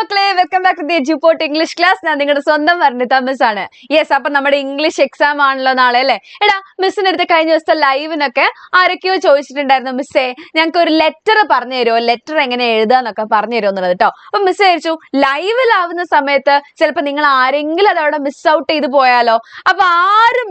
മക്കളെ, welcome back to the Eduport English class. ഞാൻ നിങ്ങളുടെ സ്വന്തം വർണ്ണിത മിസ് ആണ്. യെസ്, അപ്പൊ നമ്മുടെ ഇംഗ്ലീഷ് എക്സാം ആണല്ലോ നാളെ അല്ലേ. എടാ, മിസ്സിന്റെ അടുത്ത് കഴിഞ്ഞ ദിവസത്തെ ലൈവിനൊക്കെ ആരൊക്കെയോ ചോദിച്ചിട്ടുണ്ടായിരുന്നു, മിസ്സേ ഞങ്ങൾക്ക് ഒരു ലെറ്റർ പറഞ്ഞു തരുമോ, ലെറ്റർ എങ്ങനെ എഴുതാന്നൊക്കെ പറഞ്ഞു തരുമോ എന്നുള്ളത് കേട്ടോ. അപ്പൊ മിസ് വിചാരിച്ചു ലൈവിലാവുന്ന സമയത്ത് ചിലപ്പോൾ നിങ്ങൾ ആരെങ്കിലും അതവിടെ മിസ് ഔട്ട് ചെയ്ത് പോയാലോ. അപ്പൊ ആരും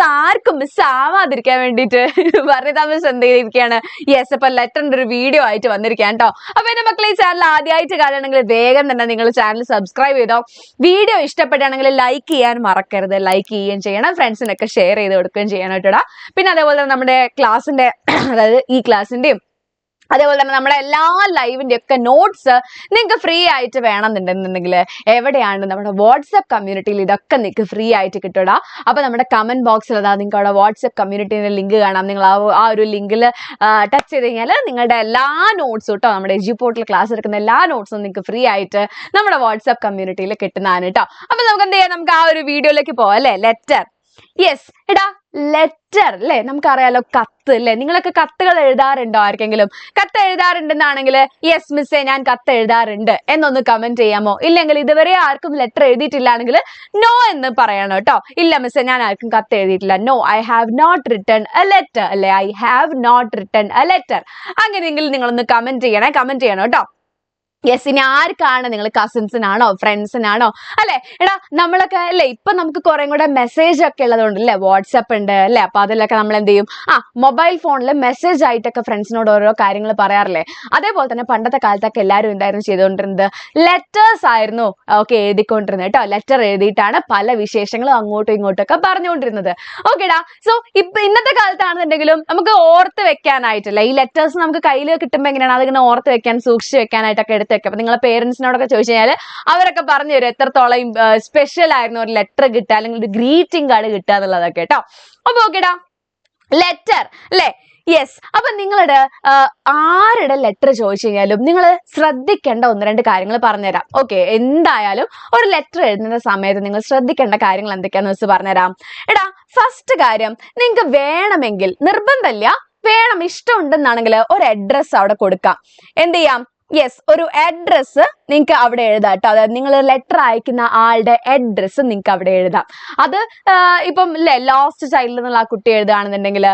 ആർക്കും മിസ് ആവാതിരിക്കാൻ വേണ്ടിയിട്ട് വർണ്ണിത മിസ് എന്ത് ചെയ്തിരിക്കുകയാണ്, യെസ് അപ്പൊ ലെറ്ററിന്റെ ഒരു വീഡിയോ ആയിട്ട് വന്നിരിക്കാൻ കേട്ടോ. അപ്പൊ എന്റെ മക്കളെ, ഈ ചാനൽ ആദ്യമായിട്ട് കാണുകയാണെങ്കിൽ വേഗം തന്നെ നിങ്ങൾ ചാനൽ സബ്സ്ക്രൈബ് ചെയ്തോ. വീഡിയോ ഇഷ്ടപ്പെടുകയാണെങ്കിൽ ലൈക്ക് ചെയ്യാൻ മറക്കരുത്, ലൈക്ക് ചെയ്യുകയും ചെയ്യണം, ഫ്രണ്ട്സിനൊക്കെ ഷെയർ ചെയ്ത് കൊടുക്കുകയും ചെയ്യണം കേട്ടോടാ. പിന്നെ അതേപോലെ തന്നെ നമ്മുടെ ക്ലാസ്സിന്റെ അതായത് ഈ ക്ലാസ്സിന്റെയും അതേപോലെ തന്നെ നമ്മുടെ എല്ലാ ലൈവിന്റെ ഒക്കെ നോട്ട്സ് നിങ്ങൾക്ക് ഫ്രീ ആയിട്ട് വേണമെന്നുണ്ടെന്നുണ്ടെങ്കിൽ എവിടെയാണ് നമ്മുടെ വാട്സ്ആപ്പ് കമ്മ്യൂണിറ്റിയിൽ ഇതൊക്കെ നിങ്ങൾക്ക് ഫ്രീ ആയിട്ട് കിട്ടൂടാ. അപ്പൊ നമ്മുടെ കമന്റ് ബോക്സിൽ അതാ നിങ്ങൾക്ക് അവിടെ വാട്സ്ആപ്പ് കമ്മ്യൂണിറ്റിന്റെ ലിങ്ക് കാണാം. നിങ്ങൾ ആ ഒരു ലിങ്കിൽ ടച്ച് ചെയ്ത് കഴിഞ്ഞാൽ നിങ്ങളുടെ എല്ലാ നോട്ട്സും കേട്ടോ, നമ്മുടെ എഡ്യൂപോർട്ടിൽ ക്ലാസ് എടുക്കുന്ന എല്ലാ നോട്ട്സും നിങ്ങൾക്ക് ഫ്രീ ആയിട്ട് നമ്മുടെ വാട്സ്ആപ്പ് കമ്മ്യൂണിറ്റിയിൽ കിട്ടുന്നതാണ് കേട്ടോ. അപ്പൊ നമുക്ക് എന്ത് ചെയ്യാം, നമുക്ക് ആ ഒരു വീഡിയോയിലേക്ക് പോവാം അല്ലേ. ലെറ്റർ, യെസ് എടാ ലെറ്റർ അല്ലേ, നമുക്കറിയാലോ കത്ത് അല്ലേ. നിങ്ങളൊക്കെ കത്തുകൾ എഴുതാറുണ്ടോ? ആർക്കെങ്കിലും കത്ത് എഴുതാറുണ്ടെന്നാണെങ്കിൽ യെസ് മിസ്സേ ഞാൻ കത്ത് എഴുതാറുണ്ട് എന്നൊന്ന് കമന്റ് ചെയ്യാമോ. ഇല്ലെങ്കിൽ ഇതുവരെ ആർക്കും ലെറ്റർ എഴുതിയിട്ടില്ലാണെങ്കിൽ നോ എന്ന് പറയണം കേട്ടോ. ഇല്ല മിസ്സേ ഞാൻ ആർക്കും കത്ത് എഴുതിയിട്ടില്ല, no I have not written a letter അല്ലെ, I have not written a letter. അങ്ങനെയെങ്കിൽ നിങ്ങളൊന്ന് കമന്റ് ചെയ്യണം കേട്ടോ. യെസ്, ഇനി ആർക്കാണ്, നിങ്ങൾ കസിൻസിനാണോ ഫ്രണ്ട്സിനാണോ അല്ലെ. എടാ നമ്മളൊക്കെ അല്ലെ ഇപ്പൊ നമുക്ക് കുറെ കൂടെ മെസ്സേജ് ഒക്കെ ഉള്ളതുകൊണ്ട് അല്ലെ, വാട്സ്ആപ്പ് ഉണ്ട് അല്ലെ. അപ്പൊ അതിലൊക്കെ നമ്മൾ എന്ത് ചെയ്യും, മൊബൈൽ ഫോണിൽ മെസ്സേജ് ആയിട്ടൊക്കെ ഫ്രണ്ട്സിനോട് ഓരോ കാര്യങ്ങൾ പറയാറില്ലേ. അതേപോലെ തന്നെ പണ്ടത്തെ കാലത്തൊക്കെ എല്ലാവരും എന്തായിരുന്നു ചെയ്തുകൊണ്ടിരുന്നത്, ലെറ്റേഴ്സ് ആയിരുന്നു എഴുതിക്കൊണ്ടിരുന്നത് കേട്ടോ. ലെറ്റർ എഴുതിയിട്ടാണ് പല വിശേഷങ്ങളും അങ്ങോട്ടും ഇങ്ങോട്ടും ഒക്കെ പറഞ്ഞുകൊണ്ടിരുന്നത്. ഓക്കേടാ. സോ ഇപ്പൊ ഇന്നത്തെ കാലത്താണെന്നുണ്ടെങ്കിലും നമുക്ക് ഓർത്ത് വെക്കാനായിട്ടല്ലേ ഈ ലെറ്റേഴ്സ് നമുക്ക് കയ്യിൽ കിട്ടുമ്പോൾ എങ്ങനെയാണ് അതിങ്ങനെ ഓർത്ത് വെക്കാൻ, സൂക്ഷിച്ച് വെക്കാനായിട്ടൊക്കെ എടുത്ത് വെക്കാം. അപ്പൊ നിങ്ങളെ പേരൻസിനോടൊക്കെ ചോദിച്ചു കഴിഞ്ഞാൽ അവരൊക്കെ പറഞ്ഞു തരും എത്രത്തോളം സ്പെഷ്യൽ ആയിരുന്നു ഒരു ലെറ്റർ കിട്ടുക അല്ലെങ്കിൽ ഒരു ഗ്രീറ്റിംഗ് കാർഡ് കിട്ടുക എന്നുള്ളതൊക്കെ കേട്ടോ. അപ്പൊ ഓക്കേടാ, ലെറ്റർ അല്ലേ. യെസ്, അപ്പൊ നിങ്ങളുടെ ആരുടെ ലെറ്റർ ചോദിച്ചു കഴിഞ്ഞാലും നിങ്ങൾ ശ്രദ്ധിക്കേണ്ട ഒന്ന് രണ്ട് കാര്യങ്ങൾ പറഞ്ഞുതരാം. ഓക്കെ, എന്തായാലും ഒരു ലെറ്റർ എഴുതുന്ന സമയത്ത് നിങ്ങൾ ശ്രദ്ധിക്കേണ്ട കാര്യങ്ങൾ എന്തൊക്കെയാന്ന് വെച്ച് പറഞ്ഞുതരാം. എടാ, ഫസ്റ്റ് കാര്യം, നിങ്ങൾക്ക് വേണമെങ്കിൽ, നിർബന്ധമില്ല, വേണം ഇഷ്ടമുണ്ടെന്നാണെങ്കിൽ ഒരു അഡ്രസ്സ് അവിടെ കൊടുക്കാം. എന്ത് ചെയ്യാം, യെസ് ഒരു അഡ്രസ്സ് നിങ്ങൾക്ക് അവിടെ എഴുതാം കേട്ടോ. അതായത് നിങ്ങൾ ലെറ്റർ അയക്കുന്ന ആളുടെ അഡ്രസ്സ് നിങ്ങൾക്ക് അവിടെ എഴുതാം. അത് ഇപ്പം അല്ലേ ലാസ്റ്റ് ചൈൽഡ് എന്നുള്ള ആ കുട്ടി എഴുതുകയാണെന്നുണ്ടെങ്കിൽ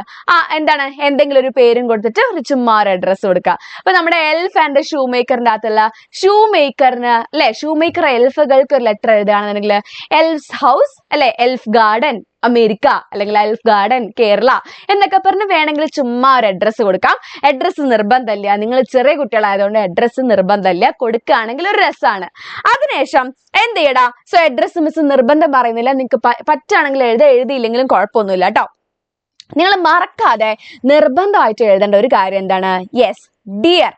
എന്താണ് എന്തെങ്കിലും ഒരു പേരും കൊടുത്തിട്ട് ഒരു ചുമ്മാ ഒരു അഡ്രസ്സ് കൊടുക്കുക. അപ്പൊ നമ്മുടെ എൽഫ് ആൻഡ് ഷൂ മേക്കറിന്റെ അകത്തുള്ള ഷൂ മേക്കറിന് അല്ലെ, ഷൂ മേക്കർ എൽഫുകൾക്ക് ഒരു ലെറ്റർ എഴുതുകയാണെന്നുണ്ടെങ്കിൽ എൽഫ്സ് ഹൗസ് അല്ലെ, എൽഫ് ഗാർഡൻ അമേരിക്ക അല്ലെങ്കിൽ എൽഫ് ഗാർഡൻ കേരള എന്നൊക്കെ പറഞ്ഞ് വേണമെങ്കിൽ ചുമ്മാ ഒരു അഡ്രസ്സ് കൊടുക്കാം. അഡ്രസ്സ് നിർബന്ധമില്ല, നിങ്ങൾ ചെറിയ കുട്ടികളായതുകൊണ്ട് അഡ്രസ്സ് നിർബന്ധമില്ല, കൊടുക്കുകയാണെങ്കിൽ ഒരു രസമാണ്. അതിനുശേഷം എന്ത് ചെയ്യടാ, സോ അഡ്രസ്സ് മിസ് നിർബന്ധം പറയുന്നില്ല, നിങ്ങൾക്ക് പറ്റുകയാണെങ്കിൽ എഴുതിയില്ലെങ്കിലും കുഴപ്പമൊന്നുമില്ല കേട്ടോ. നിങ്ങൾ മറക്കാതെ നിർബന്ധമായിട്ട് എഴുതേണ്ട ഒരു കാര്യം എന്താണ്, യെസ് ഡിയർ.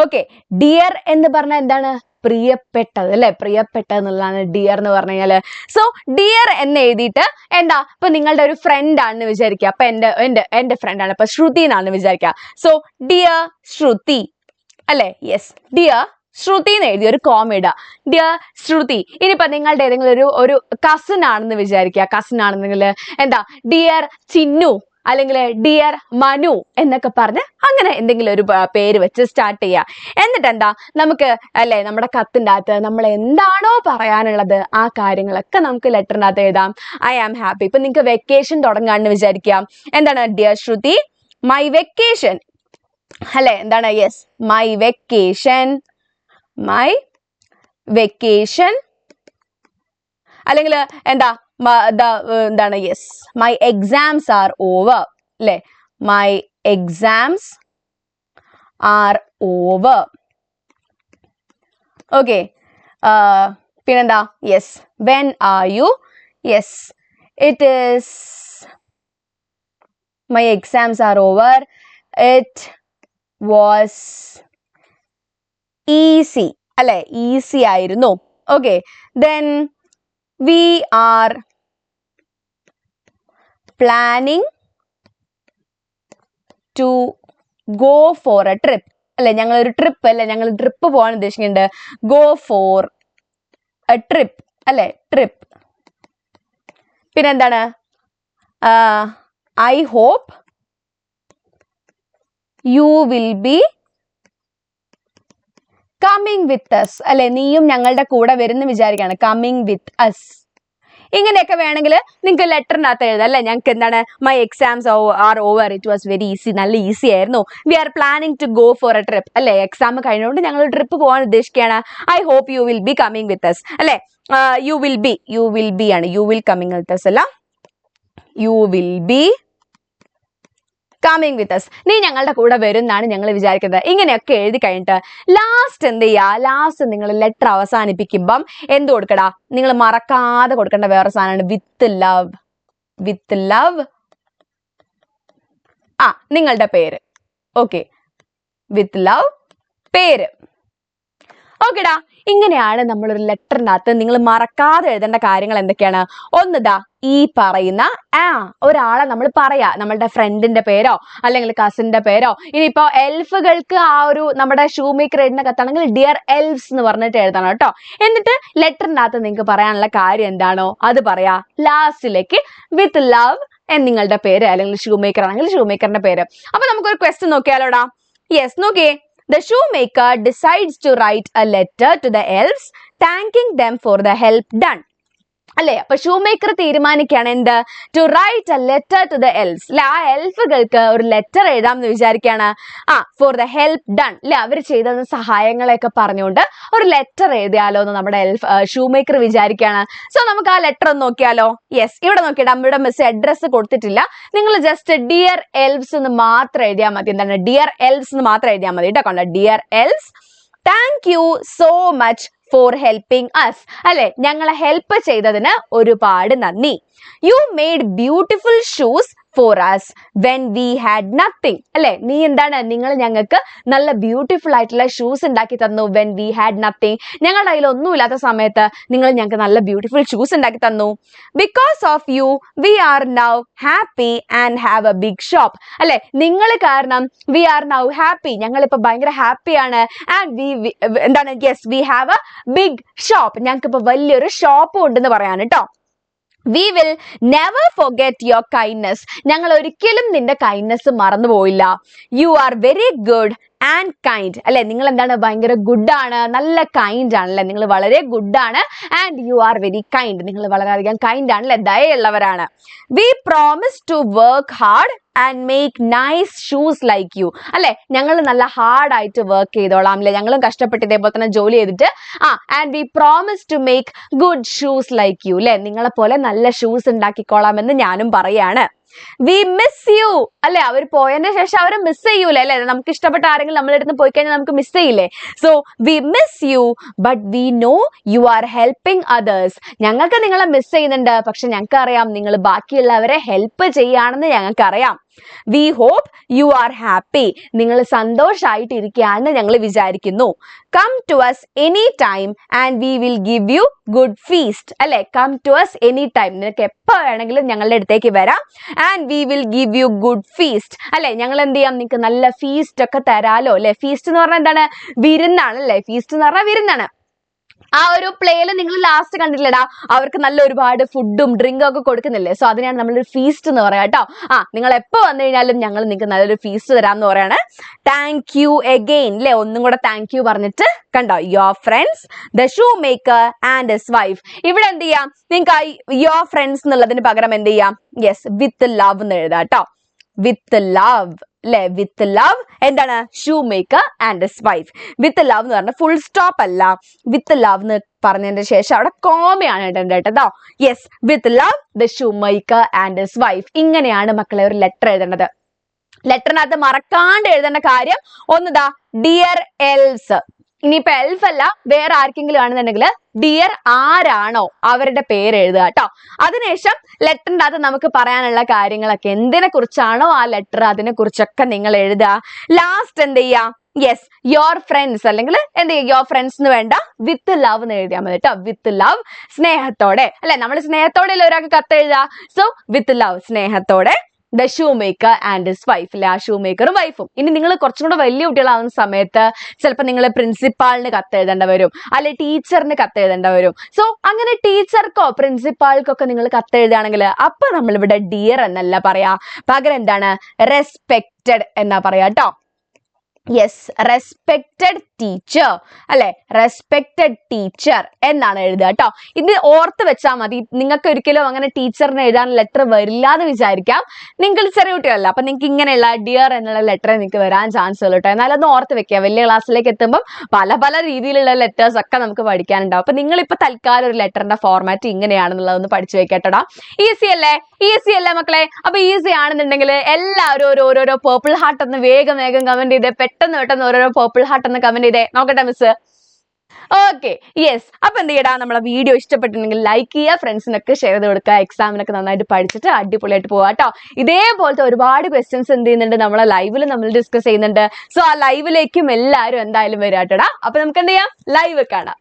ഓക്കെ, ഡിയർ എന്ന് പറഞ്ഞാൽ എന്താണ്, പ്രിയപ്പെട്ടത് അല്ലെ, പ്രിയപ്പെട്ടത് എന്നുള്ളതാണ് ഡിയർ എന്ന് പറഞ്ഞു കഴിഞ്ഞാല്. സോ ഡിയർ എന്ന് എഴുതിയിട്ട് എന്താ, ഇപ്പൊ നിങ്ങളുടെ ഒരു ഫ്രണ്ട് ആണെന്ന് വിചാരിക്കുക. അപ്പൊ എന്റെ ഫ്രണ്ട് ആണ്, ഇപ്പൊ ശ്രുതി എന്നാണെന്ന് വിചാരിക്കുക. സോ ഡിയർ ശ്രുതി അല്ലെ, യെസ് ഡിയർ ശ്രുതി എന്ന് എഴുതി ഒരു കോമ ഇടുക, ഡിയർ ശ്രുതി. ഇനിയിപ്പോ നിങ്ങളുടെ ഏതെങ്കിലും ഒരു കസിൻ ആണെന്ന് വിചാരിക്കുക. കസിൻ ആണെന്നെങ്കിൽ എന്താ, ഡിയർ ചിന്നു അല്ലെങ്കിൽ ഡിയർ മനു എന്നൊക്കെ പറഞ്ഞ് അങ്ങനെ എന്തെങ്കിലും ഒരു പേര് വെച്ച് സ്റ്റാർട്ട് ചെയ്യുക. എന്നിട്ട് എന്താ, നമുക്ക് അല്ലെ നമ്മുടെ കത്തിന്റെ അകത്ത് നമ്മൾ എന്താണോ പറയാനുള്ളത് ആ കാര്യങ്ങളൊക്കെ നമുക്ക് ലെറ്ററിന്റെ അകത്ത് എഴുതാം. I am happy. ഇപ്പൊ നിങ്ങൾക്ക് വെക്കേഷൻ തുടങ്ങാന്ന് വിചാരിക്കാം. എന്താണ്, ഡിയർ ശ്രുതി മൈ വെക്കേഷൻ അല്ലെ, എന്താണ്, yes my vacation, my vacation. അല്ലെങ്കിൽ എന്താ, എന്താണ്, yes my exams are over അല്ലെ, my exams are over. Okay, പിന്നെന്താ, yes when are you, yes it is my exams are over, it was easy അല്ലെ, easy ആയിരുന്നു. Okay, then we are planning to go for a trip അല്ലെ, ഞങ്ങൾ ഒരു trip അല്ലെ, ഞങ്ങൾ trip പോകാൻ ഉദ്ദേശിക്കുന്നുണ്ട്. go for a trip അല്ലെ, ട്രിപ്പ്. പിന്നെന്താണ്, I hope you will be coming with us അല്ലെ, നീയും ഞങ്ങളുടെ കൂടെ വരുന്ന വിചാരിക്കുകയാണ്. കമ്മിങ് വിത്ത് അസ് ഇങ്ങനെയൊക്കെ വേണമെങ്കിൽ നിങ്ങൾക്ക് ലെറ്ററിനകത്ത് എഴുതാം അല്ലെ. ഞങ്ങൾക്ക് എന്താണ്, my exams are over, it was very easy, നല്ല ഈസി ആയിരുന്നു. We are planning to go for a trip അല്ലെ, എക്സാം കഴിഞ്ഞുകൊണ്ട് ഞങ്ങൾ ട്രിപ്പ് പോകാൻ ഉദ്ദേശിക്കുകയാണ്. I hope you will be coming with us അല്ലെ. യു വിൽ ബി ആണ്, you will coming with us അല്ല, you will be coming with us, നീ ഞങ്ങളുടെ കൂടെ വരും എന്നാണ് ഞങ്ങൾ വിചാരിക്കുന്നത്. ഇങ്ങനെയൊക്കെ എഴുതി കഴിഞ്ഞിട്ട് ലാസ്റ്റ് എന്ത് ചെയ്യുക, ലാസ്റ്റ് നിങ്ങൾ ലെറ്റർ അവസാനിപ്പിക്കുമ്പം എന്ത് കൊടുക്കടാ, നിങ്ങൾ മറക്കാതെ കൊടുക്കേണ്ട വേറെ സാധനമാണ് വിത്ത് ലവ്. വിത്ത് ലവ്, നിങ്ങളുടെ പേര്. ഓക്കെ, വിത്ത് ലവ് പേര്. ഓക്കെടാ, ഇങ്ങനെയാണ് നമ്മളൊരു ലെറ്ററിനകത്ത് നിങ്ങൾ മറക്കാതെ എഴുതേണ്ട കാര്യങ്ങൾ എന്തൊക്കെയാണ്. ഒന്നിതാ ഈ പറയുന്ന ഒരാളെ നമ്മൾ പറയാ, നമ്മളുടെ ഫ്രണ്ടിന്റെ പേരോ അല്ലെങ്കിൽ കസിന്റെ പേരോ. ഇനിയിപ്പോ എൽഫുകൾക്ക് ആ ഒരു നമ്മുടെ ഷൂ മേക്കർ എഴുതുന്ന കത്താണെങ്കിൽ ഡിയർ എൽഫ്സ് എന്ന് പറഞ്ഞിട്ട് എഴുതണം കേട്ടോ. എന്നിട്ട് ലെറ്ററിനകത്ത് നിങ്ങൾക്ക് പറയാനുള്ള കാര്യം എന്താണോ അത് പറയാ. ലാസ്റ്റിലേക്ക് വിത്ത് ലവ് നിങ്ങളുടെ പേര്, അല്ലെങ്കിൽ ഷൂ മേക്കർ ആണെങ്കിൽ ഷൂ മേക്കറിന്റെ പേര്. അപ്പൊ നമുക്കൊരു ക്വസ്റ്റ്യൻ നോക്കിയാലോടാ. യെസ്, നോക്കിയേ. The shoemaker decides to write a letter to the elves, thanking them for the help done. അല്ലെ, അപ്പൊ ഷൂമേക്കർ തീരുമാനിക്കുകയാണ് എന്ത്, to write a letter to the elfs അല്ലെ, ആ എൽഫുകൾക്ക് ഒരു ലെറ്റർ എഴുതാമെന്ന് വിചാരിക്കുകയാണ്. ഫോർ ദ ഹെൽപ്പ് ഡൺ അല്ലെ, അവർ ചെയ്ത സഹായങ്ങളെയൊക്കെ പറഞ്ഞുകൊണ്ട് ഒരു ലെറ്റർ എഴുതിയാലോ എന്ന് നമ്മുടെ ഷൂമേക്കർ വിചാരിക്കുകയാണ്. സോ നമുക്ക് ആ ലെറ്റർ ഒന്ന് നോക്കിയാലോ. യെസ്, ഇവിടെ നോക്കിയിട്ട് നമ്മുടെ മിസ് അഡ്രസ്സ് കൊടുത്തിട്ടില്ല, നിങ്ങൾ ജസ്റ്റ് ഡിയർ എൽഫ്സ് എന്ന് മാത്രം എഴുതിയാൽ മതി. എന്താണ്, ഡിയർ എൽഫ്സ് എന്ന് മാത്രം എഴുതിയാൽ മതി കേട്ടോ. കണ്ടോ, dear elfs, thank you so much for helping us അല്ലെ, ഞങ്ങളെ ഹെൽപ്പ് ചെയ്തതിന് ഒരുപാട് നന്ദി. You made beautiful shoes for us when we had nothing അല്ലെ, നീ എന്താണ്, നിങ്ങൾ ഞങ്ങൾക്ക് നല്ല ബ്യൂട്ടിഫുൾ ആയിട്ടുള്ള ഷൂസ് ഉണ്ടാക്കി തന്നു. വെൻ വി ഹാഡ് നത്തിങ്, ഞങ്ങളുടെ കയ്യിൽ ഒന്നുമില്ലാത്ത സമയത്ത് നിങ്ങൾ ഞങ്ങൾക്ക് നല്ല ബ്യൂട്ടിഫുൾ ഷൂസ് ഉണ്ടാക്കി തന്നു. Because of you we are now happy and have a big shop അല്ലെ, നിങ്ങൾ കാരണം വി ആർ നൗ ഹാപ്പി, ഞങ്ങളിപ്പോ ഭയങ്കര ഹാപ്പിയാണ്. ആൻഡ് എന്താണ്, yes we have a big shop, ഞങ്ങൾക്ക് ഇപ്പൊ വലിയൊരു ഷോപ്പ് ഉണ്ടെന്ന് പറയാൻ കേട്ടോ. We will never forget your kindness, ഞങ്ങൾ ഒരിക്കലും നിന്റെ കൈൻഡ്നെസ് മറന്നു പോയില്ല. You are very good and kind അല്ലെ, നിങ്ങൾ എന്താണ്, ഭയങ്കര ഗുഡ് ആണ്, നല്ല കൈൻഡ് ആണല്ലേ, നിങ്ങൾ വളരെ ഗുഡ് ആണ്. And you are very kind, നിങ്ങൾ വളരെയധികം കൈൻഡ് ആണല്ലേ, ദയയുള്ളവരാണ്. We promise to work hard and make nice shoes like you അല്ലെ, ഞങ്ങൾ നല്ല ഹാർഡ് ആയിട്ട് വർക്ക് ചെയ്തോളാം അല്ലെ, ഞങ്ങളും കഷ്ടപ്പെട്ട് ഇതേപോലെ തന്നെ ജോലി ചെയ്തിട്ട് and we promise to make good shoes like you അല്ലെ, നിങ്ങളെ പോലെ നല്ല ഷൂസ് ഉണ്ടാക്കിക്കോളാം എന്ന് ഞാനും പറയാണ്. വി മിസ് യു അല്ലെ, അവർ പോയതിന് ശേഷം അവരെ മിസ് ചെയ്യൂലേ അല്ലെ, നമുക്ക് ഇഷ്ടപ്പെട്ട ആരെങ്കിലും നമ്മുടെ അടുത്ത് പോയി കഴിഞ്ഞാൽ നമുക്ക് മിസ് ചെയ്യില്ലേ. So we miss you but we know you are helping others, ഞങ്ങൾക്ക് നിങ്ങളെ മിസ് ചെയ്യുന്നുണ്ട്, പക്ഷെ ഞങ്ങൾക്ക് അറിയാം നിങ്ങൾ ബാക്കിയുള്ളവരെ ഹെൽപ്പ് ചെയ്യാണെന്ന് ഞങ്ങൾക്ക് അറിയാം. We hope you are happy, നിങ്ങൾ സന്തോഷമായിട്ട് ഇരിക്കുകയാണെന്ന് ഞങ്ങൾ വിചാരിക്കുന്നു. Come to us any time and we will give you good feast അല്ലെ, come to us any time, നിനക്ക് എപ്പോ വേണമെങ്കിലും ഞങ്ങളുടെ അടുത്തേക്ക് വരാം. And we will give you good feast അല്ലെ, ഞങ്ങൾ എന്ത് ചെയ്യാം, നിങ്ങൾക്ക് നല്ല ഫീസ്റ്റ് ഒക്കെ തരാലോ അല്ലെ. ഫീസ്റ്റ് എന്ന് പറഞ്ഞാൽ എന്താണ്, വിരുന്നാണ് അല്ലെ, ഫീസ്റ്റ് എന്ന് പറഞ്ഞാൽ വിരുന്നാണ്. ആ ഒരു പ്ലേയില് നിങ്ങൾ ലാസ്റ്റ് കണ്ടിട്ടില്ലടാ, അവർക്ക് നല്ല ഒരുപാട് ഫുഡും ഡ്രിങ്കും ഒക്കെ കൊടുക്കുന്നില്ലേ. സോ അതിനാണ് നമ്മളൊരു ഫീസ്റ്റ് എന്ന് പറയാം കേട്ടോ. നിങ്ങൾ എപ്പോ വന്നു കഴിഞ്ഞാലും ഞങ്ങൾ നിങ്ങൾക്ക് നല്ലൊരു ഫീസ്റ്റ് തരാമെന്ന് പറയാണ്. താങ്ക് യു അഗെയിൻ അല്ലെ, ഒന്നും കൂടെ താങ്ക് യു പറഞ്ഞിട്ട് കണ്ടോ, your friends the shoe maker and his wife. ഇവിടെ എന്ത് ചെയ്യാം, നിങ്ങൾക്ക് യുവർ ഫ്രണ്ട്സ് എന്നുള്ളതിന് പകരം എന്ത് ചെയ്യാം, യെസ് വിത്ത് ലവ് എന്ന് എഴുതാം കേട്ടോ. വിത്ത് ലവ് അല്ലെ, വിത്ത് ലവ് എന്താണ്, shoe maker and his wife. With love എന്ന് പറഞ്ഞാൽ ഫുൾ സ്റ്റോപ്പ് അല്ല, വിത്ത് ലവ് എന്ന് പറഞ്ഞതിന്റെ ശേഷം അവിടെ കോമയാണ് ഇടേണ്ടത് കേട്ടോ. Yes with love the shoe maker and his wife. ഇങ്ങനെയാണ് മക്കളെ ഒരു ലെറ്റർ എഴുതേണ്ടത്. ലെറ്ററിനകത്ത് മറക്കാണ്ട് എഴുതേണ്ട കാര്യം ഒന്നിതാ, ഡിയർ എൽസ്. ഇനിയിപ്പോ എൽഫ് അല്ല വേറെ ആർക്കെങ്കിലും ആണെന്നുണ്ടെങ്കിൽ ഡിയർ ആരാണോ അവരുടെ പേര് എഴുതുക കേട്ടോ. അതിനുശേഷം ലെറ്ററിൻ്റെ അകത്ത് നമുക്ക് പറയാനുള്ള കാര്യങ്ങളൊക്കെ എന്തിനെ കുറിച്ചാണോ ആ ലെറ്റർ അതിനെ കുറിച്ചൊക്കെ നിങ്ങൾ എഴുതുക. ലാസ്റ്റ് എന്ത് ചെയ്യാ, യെസ് യുവർ ഫ്രണ്ട്സ് അല്ലെങ്കിൽ എന്ത് ചെയ്യുക, യുവർ ഫ്രണ്ട്സ് എന്ന് വേണ്ട വിത്ത് ലവ് എന്ന് എഴുതിയാൽ മതി കേട്ടോ. വിത്ത് ലവ് സ്നേഹത്തോടെ അല്ലെ, നമ്മൾ സ്നേഹത്തോടെ അല്ലേ ഒരാൾക്ക് കത്ത് എഴുതുക. സോ വിത്ത് ലവ് സ്നേഹത്തോടെ the shoe maker and his wife അല്ലെ, ആ ഷൂ മേക്കറും വൈഫും. ഇനി നിങ്ങൾ കുറച്ചും കൂടെ വലിയ കുട്ടികളാവുന്ന സമയത്ത് ചിലപ്പോൾ നിങ്ങൾ പ്രിൻസിപ്പാളിന് കത്ത് എഴുതേണ്ട വരും, അല്ലെ ടീച്ചറിന് കത്ത് എഴുതേണ്ട വരും. സോ അങ്ങനെ ടീച്ചർക്കോ പ്രിൻസിപ്പാൾക്കോ ഒക്കെ നിങ്ങൾ കത്ത് എഴുതുകയാണെങ്കിൽ അപ്പൊ നമ്മളിവിടെ ഡിയർ എന്നല്ല പറയാ, പകരം എന്താണ്, റെസ്പെക്റ്റഡ് എന്നാ പറയാ കേട്ടോ. യെസ്, റെസ്പെക്റ്റഡ് ടീച്ചർ അല്ലെ, റെസ്പെക്റ്റഡ് ടീച്ചർ എന്നാണ് എഴുതുക കേട്ടോ. ഇത് ഓർത്ത് വെച്ചാൽ മതി. നിങ്ങൾക്ക് ഒരിക്കലും അങ്ങനെ ടീച്ചറിന് എഴുതാൻ ലെറ്റർ വരില്ല എന്ന് വിചാരിക്കാം. നിങ്ങൾ ചെറിയ കുട്ടികളല്ല, അപ്പൊ നിങ്ങൾക്ക് ഇങ്ങനെയുള്ള ഡിയർ എന്നുള്ള ലെറ്റർ നിങ്ങൾക്ക് വരാൻ ചാൻസ് ഉള്ളൂ കേട്ടോ. എന്നാലും ഒന്ന് ഓർത്ത് വെക്കുക. വലിയ ക്ലാസ്സിലേക്ക് എത്തുമ്പോൾ പല പല രീതിയിലുള്ള ലെറ്റേഴ്സ് ഒക്കെ നമുക്ക് പഠിക്കാനുണ്ടാവും. അപ്പൊ നിങ്ങളിപ്പോ തൽക്കാലം ഒരു ലെറ്ററിന്റെ ഫോർമാറ്റ് ഇങ്ങനെയാണെന്നുള്ളതൊന്ന് പഠിച്ചു വെക്കേട്ടടാ. ഈസി അല്ലേ? ഈസി അല്ലേ മക്കളെ? അപ്പൊ ഈസി ആണെന്നുണ്ടെങ്കിൽ എല്ലാവരും ഓരോരോ പേർപ്പിൾ ഹാർട്ട് എന്ന് വേഗം കമന്റ് ചെയ്തേ. പെട്ടെന്ന് ഓരോരോ പേർപ്പിൾ ഹാർട്ട് എന്ന് കമന്റ് ചെയ്തേ. നോക്കട്ടെ മിസ്. Okay, yes. അപ്പൊ എന്ത് ചെയ്യടാ, നമ്മളെ വീഡിയോ ഇഷ്ടപ്പെട്ടിട്ടുണ്ടെങ്കിൽ ലൈക്ക് ചെയ്യുക, ഫ്രണ്ട്സിനൊക്കെ ഷെയർ ചെയ്ത് കൊടുക്കുക. എക്സാമിനൊക്കെ നന്നായിട്ട് പഠിച്ചിട്ട് അടിപൊളിയായിട്ട് പോവാ കേട്ടോ. ഇതേപോലത്തെ ഒരുപാട് ക്വസ്റ്റ്യൻസ് എന്ത് ചെയ്യുന്നുണ്ട്, നമ്മളെ ലൈവിൽ നമ്മൾ ഡിസ്കസ് ചെയ്യുന്നുണ്ട്. സോ ആ ലൈവിലേക്കും എല്ലാവരും എന്തായാലും വരാട്ടടാ. അപ്പൊ നമുക്ക് എന്ത് ചെയ്യാം, ലൈവ് കാണാം.